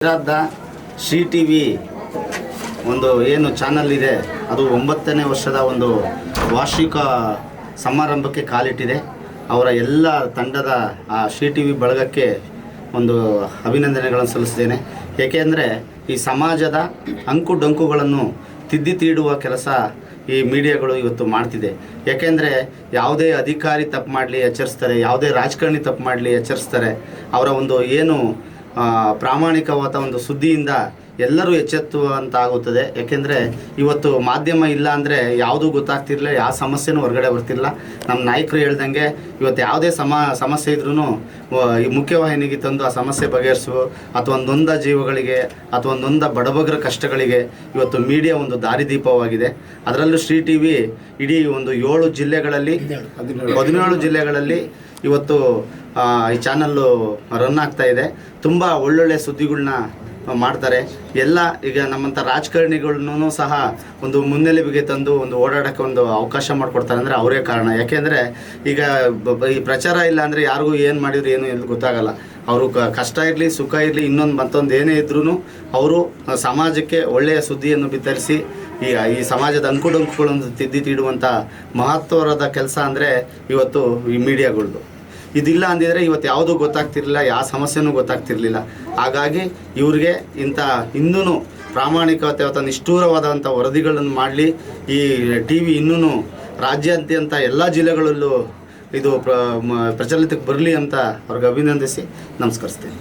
ಗುಜರಾತ್ದ Shri TV ಒಂದು ಏನು channel ಇದೆ ಅದು 9ನೇ ವರ್ಷದ ಒಂದು ವಾರ್ಷಿಕ ಸಮಾರಂಭಕ್ಕೆ ಕಾಲಿಟ್ಟಿದೆ. ಅವರ ಎಲ್ಲ ತಂಡದ ಆ ಶ್ರೀ ಟಿವಿ ಬಳಗಕ್ಕೆ ಒಂದು ಅಭಿನಂದನೆಗಳನ್ನು ಸಲ್ಲಿಸ್ತೇನೆ. ಏಕೆಂದರೆ ಈ ಸಮಾಜದ ಅಂಕು ಡೊಂಕುಗಳನ್ನು ತಿದ್ದಿ ತೀಡುವ ಕೆಲಸ ಈ ಮೀಡಿಯಾಗಳು ಇವತ್ತು ಮಾಡ್ತಿದೆ. ಏಕೆಂದರೆ ಯಾವುದೇ ಅಧಿಕಾರಿ ತಪ್ಪು ಮಾಡಲಿ ಎಚ್ಚರಿಸ್ತಾರೆ, ಯಾವುದೇ ರಾಜಕಾರಣಿ ತಪ್ಪು ಮಾಡಲಿ ಎಚ್ಚರಿಸ್ತಾರೆ. ಅವರ ಒಂದು ಏನು ಪ್ರಾಮಾಣಿಕವಾದ ಒಂದು ಸುದ್ದಿಯಿಂದ ಎಲ್ಲರೂ ಎಚ್ಚೆತ್ತುವಂತ ಆಗುತ್ತದೆ. ಏಕೆಂದರೆ ಇವತ್ತು ಮಾಧ್ಯಮ ಇಲ್ಲ ಅಂದರೆ ಯಾವುದೂ ಗೊತ್ತಾಗ್ತಿರಲಿಲ್ಲ, ಯಾವ ಸಮಸ್ಯೆನೂ ಹೊರಗಡೆ ಬರ್ತಿಲ್ಲ. ನಮ್ಮ ನಾಯಕರು ಹೇಳ್ದಂಗೆ ಇವತ್ತು ಯಾವುದೇ ಸಮಸ್ಯೆ ಇದ್ರೂ ಈ ಮುಖ್ಯವಾಹಿನಿಗೆ ತಂದು ಆ ಸಮಸ್ಯೆ ಬಗೆಹರಿಸುವ ಅಥವಾ ನೊಂದ ಜೀವಗಳಿಗೆ ಅಥವಾ ನೊಂದ ಬಡಬಗರ ಕಷ್ಟಗಳಿಗೆ ಇವತ್ತು ಮೀಡಿಯಾ ಒಂದು ದಾರಿದೀಪವಾಗಿದೆ. ಅದರಲ್ಲೂ ಶ್ರೀ ಟಿವಿ ಇಡೀ ಒಂದು 17 ಜಿಲ್ಲೆಗಳಲ್ಲಿ ಇವತ್ತು ಈ ಚಾನಲ್ಲು ರನ್ ಆಗ್ತಾ ಇದೆ. ತುಂಬ ಒಳ್ಳೊಳ್ಳೆ ಸುದ್ದಿಗಳನ್ನ ಮಾಡ್ತಾರೆ. ಎಲ್ಲ ಈಗ ನಮ್ಮಂಥ ರಾಜಕಾರಣಿಗಳನ್ನೂ ಸಹ ಒಂದು ಮುನ್ನೆಲೆಬಿಗೆ ತಂದು ಒಂದು ಓಡಾಡೋಕ್ಕೆ ಒಂದು ಅವಕಾಶ ಮಾಡಿಕೊಡ್ತಾರೆ ಅಂದರೆ ಅವರೇ ಕಾರಣ. ಯಾಕೆಂದರೆ ಈಗ ಈ ಪ್ರಚಾರ ಇಲ್ಲ ಅಂದರೆ ಯಾರಿಗೂ ಏನು ಮಾಡಿದ್ರು ಏನು ಎಂದು ಗೊತ್ತಾಗಲ್ಲ. ಅವರು ಕಷ್ಟ ಇರಲಿ ಸುಖ ಇರಲಿ ಮತ್ತೊಂದು ಏನೇ ಇದ್ರೂ ಅವರು ಸಮಾಜಕ್ಕೆ ಒಳ್ಳೆಯ ಸುದ್ದಿಯನ್ನು ಬಿತ್ತರಿಸಿ ಈ ಸಮಾಜದ ಅಂಕುಡೊಂಕುಗಳನ್ನು ತಿದ್ದಿ ತೀಡುವಂಥ ಮಹತ್ವದ ಕೆಲಸ ಅಂದರೆ ಇವತ್ತು ಈ ಮೀಡಿಯಾಗಳದ್ದು. ಇದಿಲ್ಲ ಅಂದಿದ್ರೆ ಇವತ್ತು ಯಾವುದೂ ಗೊತ್ತಾಗ್ತಿರಲಿಲ್ಲ, ಯಾವ ಸಮಸ್ಯೆನೂ ಗೊತ್ತಾಗ್ತಿರಲಿಲ್ಲ. ಹಾಗಾಗಿ ಇವ್ರಿಗೆ ಇಂಥ ಇನ್ನೂ ಪ್ರಾಮಾಣಿಕತೆ ಅಥವಾ ನಿಷ್ಠೂರವಾದಂಥ ವರದಿಗಳನ್ನು ಮಾಡಲಿ. ಈ ಟಿ ವಿ ಇನ್ನೂ ರಾಜ್ಯಾದ್ಯಂತ ಎಲ್ಲ ಜಿಲ್ಲೆಗಳಲ್ಲೂ ಇದು ಪ್ರಚಲಿತಕ್ಕೆ ಬರಲಿ ಅಂತ ಅವ್ರಿಗೆ ಅಭಿನಂದಿಸಿ ನಮಸ್ಕರಿಸ್ತೀನಿ.